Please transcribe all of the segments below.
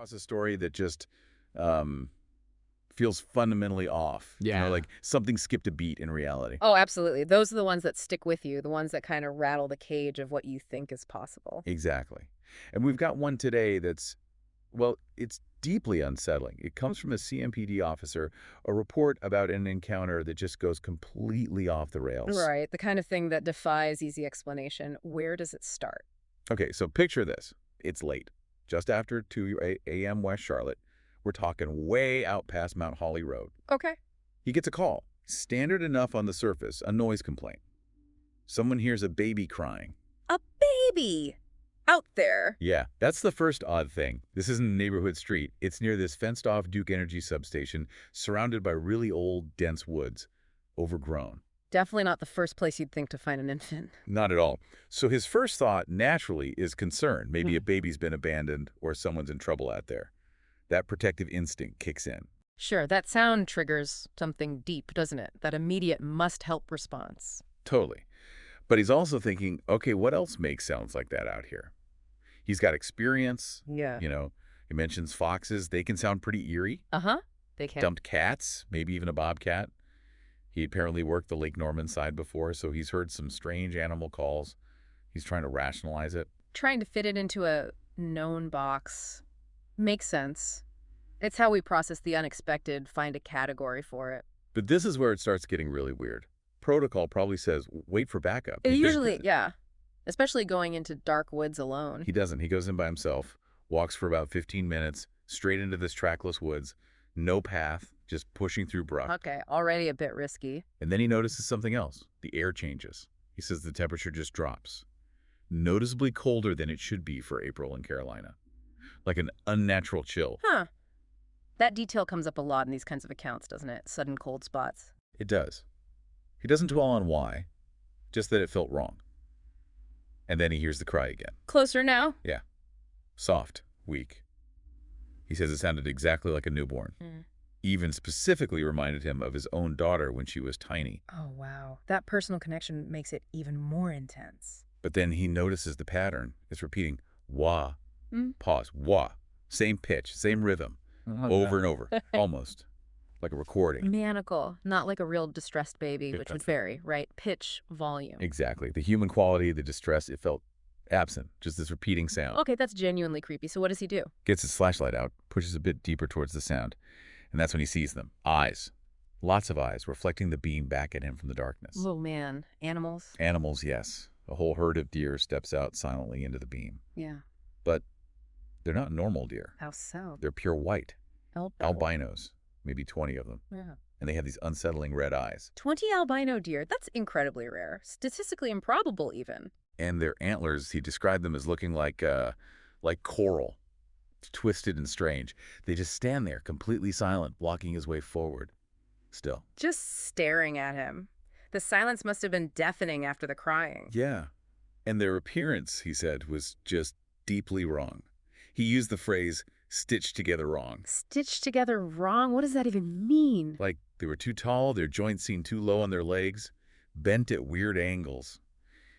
across a story that just um, feels fundamentally off. Yeah. Like something skipped a beat in reality. Oh, absolutely. Those are the ones that stick with you, the ones that kind of rattle the cage of what you think is possible. Exactly. And we've got one today that's, well, it's deeply unsettling. It comes from a CMPD officer, a report about an encounter that just goes completely off the rails. Right, the kind of thing that defies easy explanation. Where does it start? Okay, so picture this. It's late, just after 2 a.m. West Charlotte. We're talking way out past Mount Holly Road. Okay. He gets a call. Standard enough on the surface, a noise complaint. Someone hears a baby crying. A baby! Out there. Yeah, that's the first odd thing. This isn't a neighborhood street. It's near this fenced-off Duke Energy substation, surrounded by really old, dense woods, overgrown. Definitely not the first place you'd think to find an infant. Not at all. So his first thought, naturally, is concern. Maybe a baby's been abandoned or someone's in trouble out there. That protective instinct kicks in. Sure, that sound triggers something deep, doesn't it? That immediate must-help response. Totally. But he's also thinking, okay, what else makes sounds like that out here? He's got experience. Yeah. He mentions foxes. They can sound pretty eerie. Uh-huh. They can. Dumped cats, maybe even a bobcat. He apparently worked the Lake Norman side before, so he's heard some strange animal calls. He's trying to rationalize it. Trying to fit it into a known box. Makes sense. It's how we process the unexpected, find a category for it. But this is where it starts getting really weird. Protocol probably says, wait for backup. Usually, yeah. Especially going into dark woods alone. He doesn't. He goes in by himself, walks for about 15 minutes, straight into this trackless woods, no path, just pushing through brush. Okay, already a bit risky. And then he notices something else. The air changes. He says the temperature just drops. Noticeably colder than it should be for April in Carolina. Like an unnatural chill. Huh. That detail comes up a lot in these kinds of accounts, doesn't it? Sudden cold spots. It does. He doesn't dwell on why, just that it felt wrong. And then he hears the cry again. Closer now? Yeah. Soft, weak. He says it sounded exactly like a newborn. Even specifically reminded him of his own daughter when she was tiny. Oh, wow. That personal connection makes it even more intense. But then he notices the pattern. It's repeating, wah, pause, wah. Same pitch, same rhythm, over and over, almost like a recording. Mechanical, not like a real distressed baby, which would vary, right? Pitch, volume. Exactly. The human quality, the distress, it felt absent, just this repeating sound. Okay, that's genuinely creepy. So what does he do? Gets his flashlight out, pushes a bit deeper towards the sound, and that's when he sees them. Eyes. Lots of eyes, reflecting the beam back at him from the darkness. Oh, man. Animals? Animals, yes. A whole herd of deer steps out silently into the beam. Yeah. But they're not normal deer. How so? They're pure white. Albinos. Albinos. Maybe 20 of them. Yeah. And they have these unsettling red eyes. 20 albino deer. That's incredibly rare. Statistically improbable, even. And their antlers, he described them as looking like coral. Twisted and strange. They just stand there, completely silent, blocking his way forward. Still. Just staring at him. The silence must have been deafening after the crying. Yeah. And their appearance, he said, was just deeply wrong. He used the phrase, stitched together wrong. Stitched together wrong? What does that even mean? Like they were too tall, their joints seemed too low on their legs, bent at weird angles.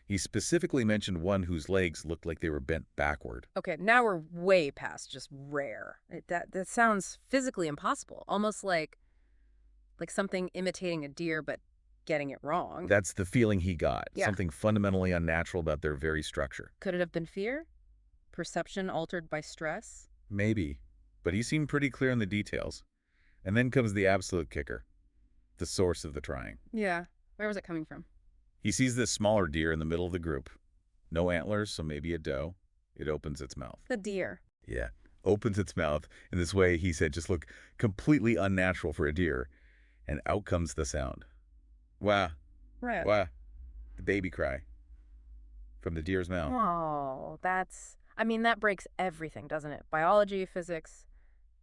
He specifically mentioned one whose legs looked like they were bent backward. Okay, now we're way past just rare. That sounds physically impossible. Almost like something imitating a deer but getting it wrong. That's the feeling he got. Yeah. Something fundamentally unnatural about their very structure. Could it have been fear? Perception altered by stress? Maybe. But he seemed pretty clear on the details. And then comes the absolute kicker. The source of the crying. Yeah. Where was it coming from? He sees this smaller deer in the middle of the group. No antlers, so maybe a doe. It opens its mouth. The deer. Yeah. Opens its mouth. In this way, he said, just look completely unnatural for a deer. And out comes the sound. Wah. Right. Wah. The baby cry. From the deer's mouth. Oh, that breaks everything, doesn't it? Biology, physics,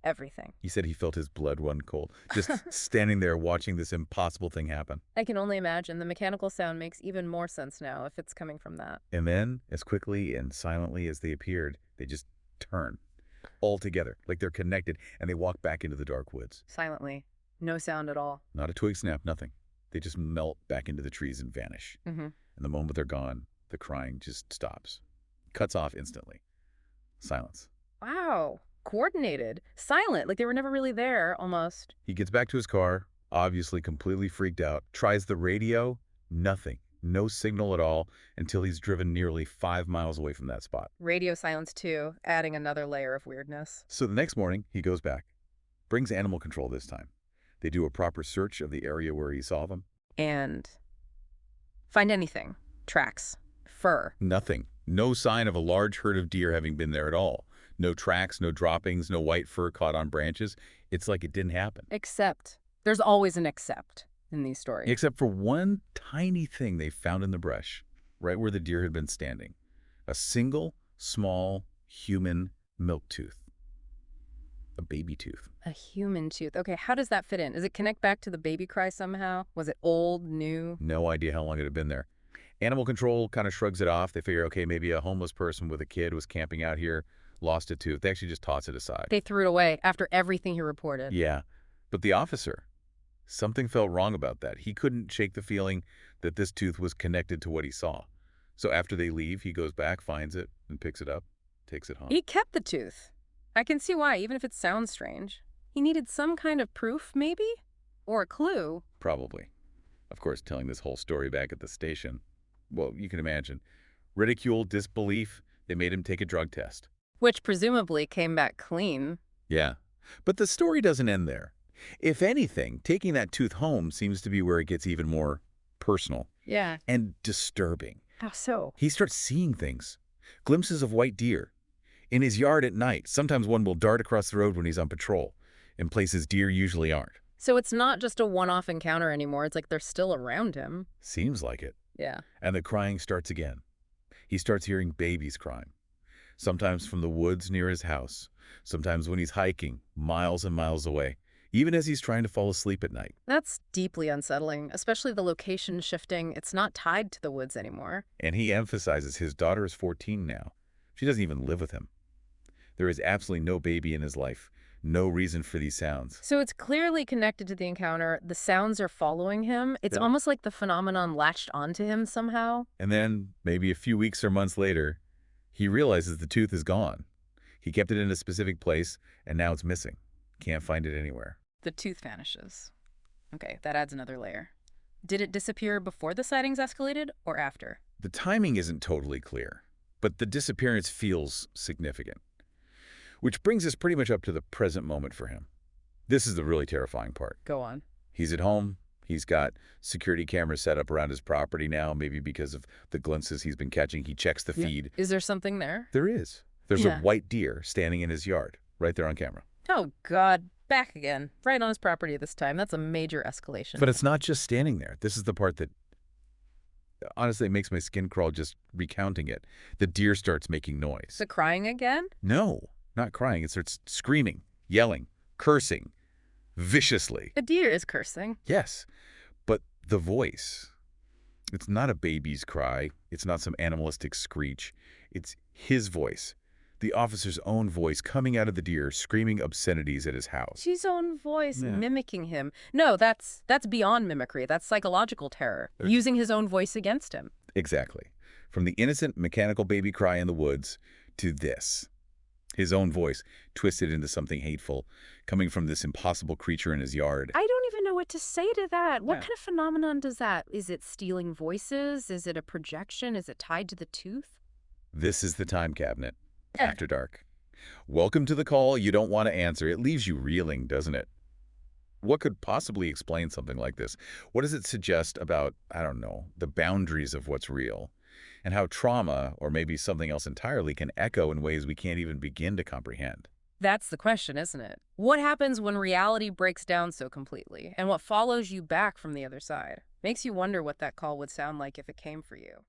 everything. He said he felt his blood run cold, just standing there watching this impossible thing happen. I can only imagine. The mechanical sound makes even more sense now if it's coming from that. And then, as quickly and silently as they appeared, they just turn. All together, like they're connected, and they walk back into the dark woods. Silently. No sound at all. Not a twig snap, nothing. They just melt back into the trees and vanish. Mm-hmm. And the moment they're gone, the crying just stops. Cuts off instantly. Silence. Wow. coordinated, silent, like they were never really there, almost. He gets back to his car, obviously completely freaked out, tries the radio, nothing. No signal at all until he's driven nearly 5 miles away from that spot. Radio silence, too, adding another layer of weirdness. So the next morning, he goes back, brings animal control this time. They do a proper search of the area where he saw them. And find anything. Tracks. Fur. Nothing. No sign of a large herd of deer having been there at all. No tracks, no droppings, no white fur caught on branches. It's like it didn't happen. Except. There's always an except in these stories. Except for one tiny thing they found in the brush, right where the deer had been standing. A single, small, human milk tooth. A baby tooth. A human tooth. Okay, how does that fit in? Does it connect back to the baby cry somehow? Was it old, new? No idea how long it had been there. Animal control kind of shrugs it off. They figure, okay, maybe a homeless person with a kid was camping out here, lost a tooth. They actually just toss it aside. They threw it away after everything he reported. Yeah, but the officer, something felt wrong about that. He couldn't shake the feeling that this tooth was connected to what he saw. So after they leave, he goes back, finds it, and picks it up, takes it home. He kept the tooth. I can see why, even if it sounds strange. He needed some kind of proof, maybe? Or a clue. Probably. Of course, telling this whole story back at the station, well, you can imagine. Ridicule, disbelief, they made him take a drug test. Which presumably came back clean. Yeah, but the story doesn't end there. If anything, taking that tooth home seems to be where it gets even more personal. Yeah. And disturbing. How so? He starts seeing things. Glimpses of white deer. In his yard at night, sometimes one will dart across the road when he's on patrol, in places deer usually aren't. So it's not just a one-off encounter anymore. It's like they're still around him. Seems like it. Yeah. And the crying starts again. He starts hearing babies crying. Sometimes from the woods near his house. Sometimes when he's hiking, miles and miles away. Even as he's trying to fall asleep at night. That's deeply unsettling, especially the location shifting. It's not tied to the woods anymore. And he emphasizes his daughter is 14 now. She doesn't even live with him. There is absolutely no baby in his life. No reason for these sounds. So it's clearly connected to the encounter. The sounds are following him. It's almost like the phenomenon latched onto him somehow. And then, maybe a few weeks or months later, he realizes the tooth is gone. He kept it in a specific place, and now it's missing. Can't find it anywhere. The tooth vanishes. Okay, that adds another layer. Did it disappear before the sightings escalated or after? The timing isn't totally clear, but the disappearance feels significant. Which brings us pretty much up to the present moment for him. This is the really terrifying part. Go on. He's at home. He's got security cameras set up around his property now, maybe because of the glimpses he's been catching. He checks the feed. Is there something there? There is. There's a white deer standing in his yard, right there on camera. Oh, God. Back again. Right on his property this time. That's a major escalation. But it's not just standing there. This is the part that, honestly, it makes my skin crawl just recounting it. The deer starts making noise. Is it crying again? No, not crying. It starts screaming, yelling, cursing, viciously. The deer is cursing. Yes, but the voice, it's not a baby's cry. It's not some animalistic screech. It's his voice. The officer's own voice coming out of the deer, screaming obscenities at his house. His own voice mimicking him. No, that's beyond mimicry. That's psychological terror. Using his own voice against him. Exactly. From the innocent mechanical baby cry in the woods to this. His own voice twisted into something hateful, coming from this impossible creature in his yard. I don't even know what to say to that. What kind of phenomenon does that? Is it stealing voices? Is it a projection? Is it tied to the tooth? This is the time cabinet. After dark. Welcome to the call you don't want to answer. It leaves you reeling, doesn't it? What could possibly explain something like this? What does it suggest about, I don't know, the boundaries of what's real? And how trauma, or maybe something else entirely, can echo in ways we can't even begin to comprehend? That's the question, isn't it? What happens when reality breaks down so completely? And what follows you back from the other side? Makes you wonder what that call would sound like if it came for you.